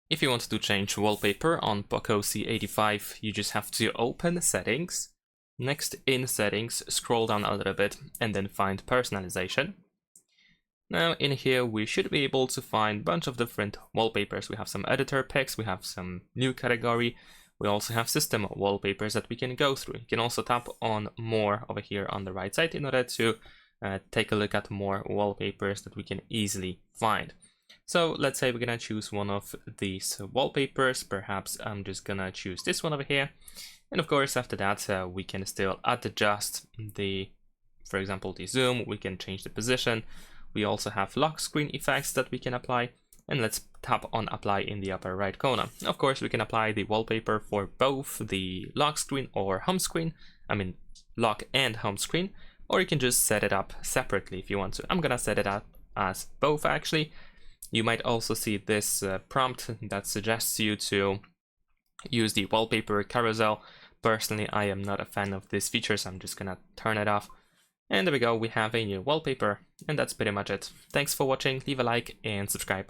If you want to change wallpaper on POCO C85, you just have to open Settings. Next, in Settings, scroll down a little bit and then find Personalization. Now in here we should be able to find a bunch of different wallpapers. We have some editor picks, we have some new category, we also have system wallpapers that we can go through. You can also tap on more over here on the right side in order to take a look at more wallpapers that we can easily find. So let's say we're gonna choose one of these wallpapers. Perhaps I'm just gonna choose this one over here. And of course, after that, we can still adjust the, for example, the zoom. We can change the position. We also have lock screen effects that we can apply. And let's tap on apply in the upper right corner. Of course, we can apply the wallpaper for both the lock screen or home screen. I mean, lock and home screen. Or you can just set it up separately if you want to. I'm gonna set it up as both actually. You might also see this prompt that suggests you to use the wallpaper carousel. Personally, I am not a fan of this feature, so I'm just gonna turn it off. And there we go, we have a new wallpaper, and that's pretty much it. Thanks for watching, leave a like and subscribe.